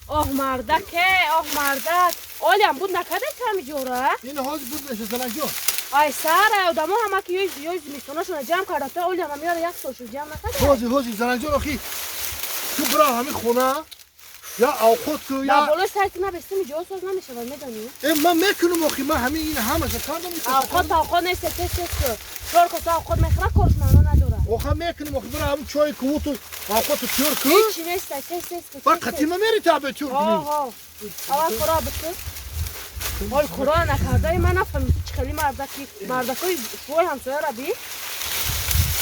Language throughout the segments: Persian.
آه مردک آلیم بود نکده همینجوره این حاج بود بشه زنگ جون ای سر آدم همه که یوز میتوناشون جمع کرده تو آلیم هم یاد یک سوشو جمع نکده حاجی زنگ جون آخی تو برا همین خونه یا خود کو نه یا بالا سایت نبسته میجا ساز نمیشه میدونی من میکنم آخی من همین این همش کردم آخواد نیست تست کو چور کو آخواد میخواد کورس منو نداره آخه میکنم آخی برا همین چای کو تو آخواد تو تور کو هیچ نیست تست با قدیما میری تابه تور کنی اول خورا بسته وای خورا نکرده من نفهمیدم چه خیلی مردکی شوی همسایه را بی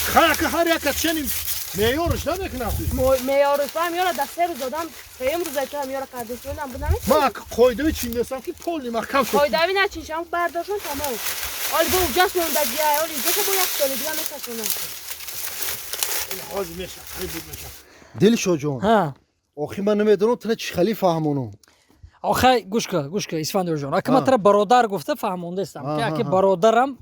خیلی که هر یک چنین میارش نمیکنم میارش با هم یارا دسته روز دادم سیم روزای تو هم یارا کرده شدم بودم ما قایده چین نیستم که پولی ما کم شد قایده نه چین شما برداشتن تمام حالی به اونجاست موندگی حالی اینجا که با یک سال دیگه میکشونم این حاج میشه خیلی بود میشه دلشو جون ها آخی من نمیدونم تو چی خیلی فهمونم آخه گوش کن اسفندیار جان اگه من ترا برادر گفته فهمونده استم که اگه برادرم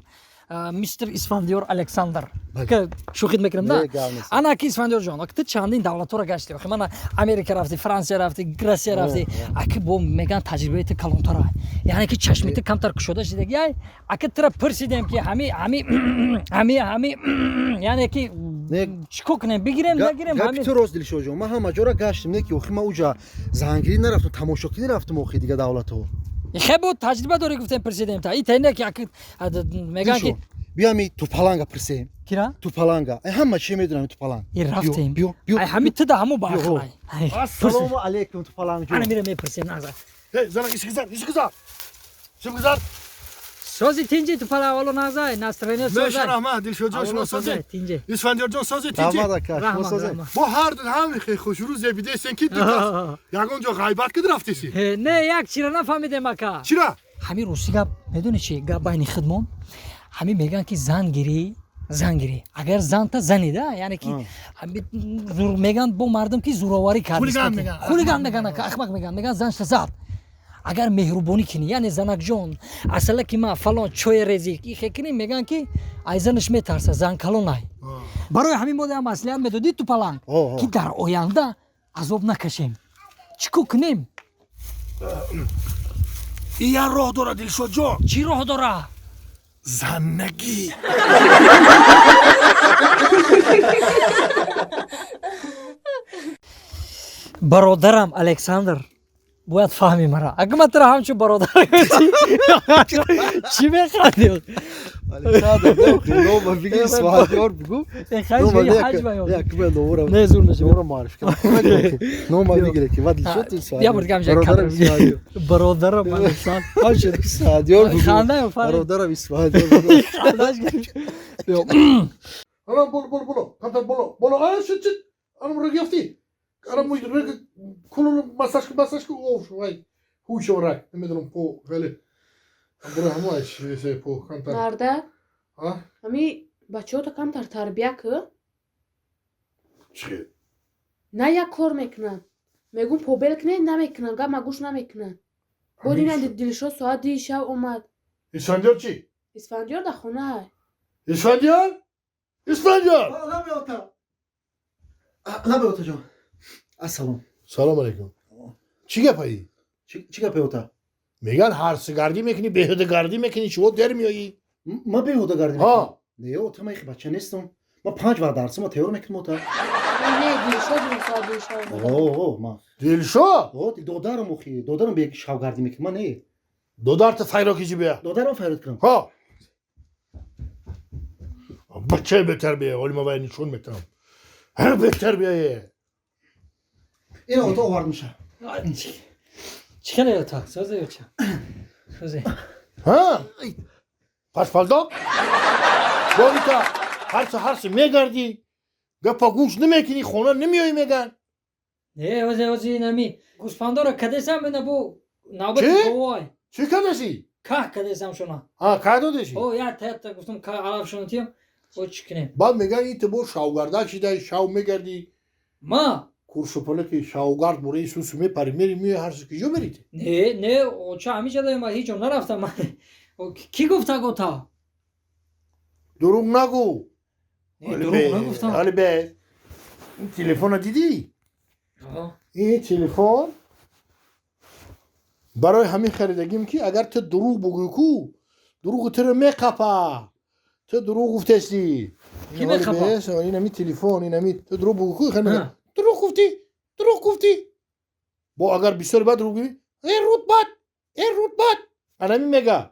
مستر اسفندیار الکساندر که شوخی میکنم نه انا کی اسفندیار جان اگه تو چندین دولت رو گشتی آخه من امریکا رفتی فرانسه رفتی روسیه رفتی اگه با میگن تجربه کلانتر یعنی که چشمت کمتر شده شده اگه ترا پرسیدم که همی یعنی که چیکار کنیم بگیریم نگیریم همین تو روز دلشو جون من همه جا را گشتم نه که آخی من اونجا زنگیری نرفتم تماشاگری رفتم آخی دیگه دولتو خیلی بود تجربه داری گفتم پرسیدم تا این تنه که میگن که بیامی تو پلنگا پرسیم کیرا تو پلنگا همه چی میدونم تو پلنگ این رفتیم بیو همین تو ده همو باخلای السلام علیکم تو پلنگ جون انا میرم میپرسیم نازا زنگ ایش گذار سازی تینجی تو پلا اولو نازای ناسترینه میشه سازای رحمت دلشو جان شما سازی تینجی اسفندیار جان سازی تیجی دعوت کاش موسازه با هر دو همین خیلی خوش روز بیده سن کی دوتا یگان جا غیبت کد رفتیسی نه یک چیرا نفهمیدم اکا چرا همین روسی گپ میدونی چی گپ بین خدمون همین میگن که زنگیری اگر زن تا زنیده یعنی که همین زور میگن با مردم که زوراوری کرد خولیگان میگن که احمق میگن زن زد اگر مهربانی کنی یعنی زنک جون اصلا که ما فلان چوی ریزی این خیلی میگن که ایزنش میترسه زن کلونای برای همین مورد هم اصلا میدادی تو پلنگ که در آینده عذاب نکشیم چیکار کنیم این راه داره دلشو جان چی راه داره زنگی برادرم الکساندر باید فهمی مرا اگه من ترا همچون برادر چی میخوادی نو بگی اسفندیار بگو یک به نورم نه زور نشه نورم معرفی کنم نو ما میگه که ود شد اسفندیار بیا برگم جای برادرم الکساندر هاشد اسفندیار بگو خنده برادرم اسفندیار بگو الان بولو کانتر بولو شد الان رو گرفتی الان موی رگ کلون مساج کو اوف وای هوش ورای نمیدونم پو خیلی برو همش سه پو کانتر مرده ها همی بچه ها تا کم تربیه که چی نه یک کار میکنن میگون پوبل کنه نمیکنن گم مگوش نمیکنن بود این دلشو ساعت دی شب اومد اسفندیار چی اسفندیار در خونه اسفندیار لبه جان السلام سلام علیکم چی گپایی چی گپه اوتا میگن هرس گردی میکنی بهده گردی میکنی چه در میایی ما بیهوده گردیم ها نه اوتا من بچه نیستم ما 5 وقت درس ما تئور میکنم اوتا نه دلشو اوه ما دلشو دودارم اخی دودارم به شاوگردی میکنم من نه دودارت فایرو کی بیا دودارم فایرت کنم ها بچه بهتر بیا ولی ما باید نشون میتونم هر بهتر بیایه این اوتا آورد میشه چی کنه تا سازه یا چه سازه ها پس پالدو باریتا هرس میگردی گپا گوش نمیکنی خونه نمیایی میگن نه وزی نمی گوسفندا رو کدسم بنا بو نوبت کوای چی کدسی که کدسم شونا کدو دشی او یا تا گفتم که عرب شون تیم او چی کنیم بعد میگن این تو شاوگرده شده شاو میگردی ما کورسوپوله که شاوگرد برای سوسو میپری میری هر کی جو برید نه او چه همیشه دایم ما هیچ نرفتم من کی گفتا گفتا دروغ نگو دروغ نگفتم حالا به این تلفن دیدی این تلفن برای همین خریدگیم که اگر تو دروغ بگویی کو دروغ تو رو میقپه تو دروغ گفتستی کی میقپه؟ این همی تلفن این همی تو دروغ بگویی کو خیلی ها. میگه دروغ گفتی با اگر بسیار بد دروغ بگویی ای رود بد انا میگه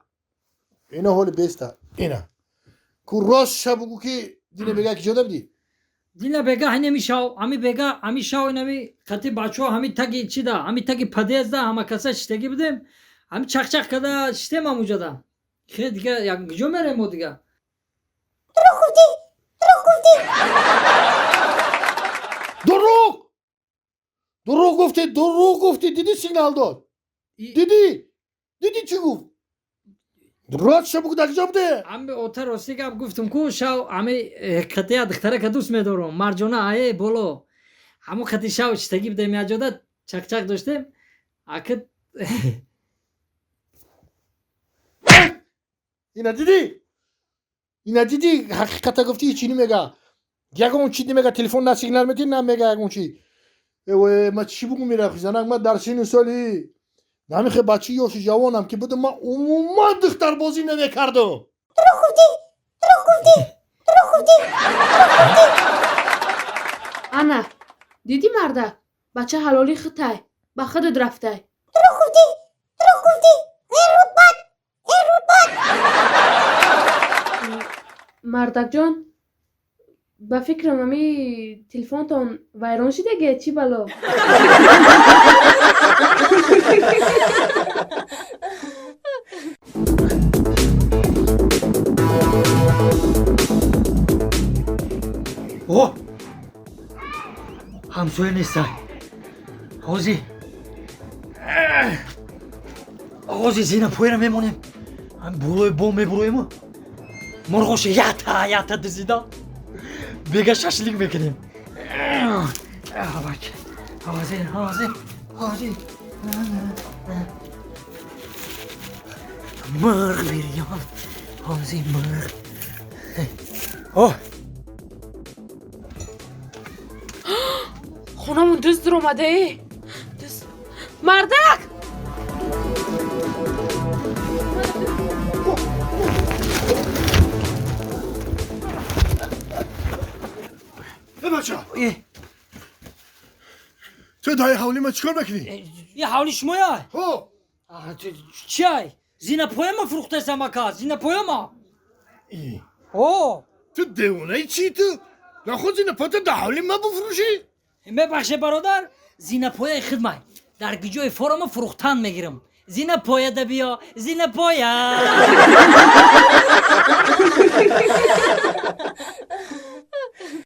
اینا حال بیسته اینا کو راست شب بگو که دینه بگه که جدا بدی دینا بگا همی شاو همی بگا همی شاو اینمی خطی بچو همی تگی چی دا همی تگی پدیز دا همه کسا چتگی بدیم همی چخ کدا شتیم هم اوجا دا خیلی دیگه یک گجو میره مو دیگه دروغ گفتی دیدی سیگنال داد دیدی چی گفت راست شب بگو دکجا بده همی اوتر راستی گپ گفتم کو شاو همی خطی دختره که دوست میدارم مرجانه ای بولو همو خطی شاو چتگی بدیم یا جدا چخ داشتیم اکد اینا دیدی حقیقتا گفتی چی نمیگه یکم چی نمیگه تلفن نه سیگنال میتی نه میگه یکم چی ما چی بگم میره زنگ من در سین سالی نمیخه بچه یاش جوانم که بده من عموما دختر بازی نمیکردم انا دیدی مرده بچه حلالی خطای با خودت رفته مردک جان با فکرم همی تلفن تون ویران شده گه چی بلا اوه همسویه نیستن آغازی زینه پویره میمونیم هم بروی بوم میبرویم مرغوش یاتا دزیدا بگه ششلیک میکنیم آغازی مرغ بیریان آغازی مرغ اوه خونمون دزد در اومده مردک بچه تو دای حولی ما چکار بکنی؟ یه حالی شما یا ها چای زینه پویما فروخته سمکا زینه پویما اوه تو دیونه چی تو؟ نخود زینه پاتا ده حولی ما بفروشی؟ ببخشه برادر زینه پویا خدمت در گجوی فورم فروختن میگیرم زینه پویا ده بیا زینه پویا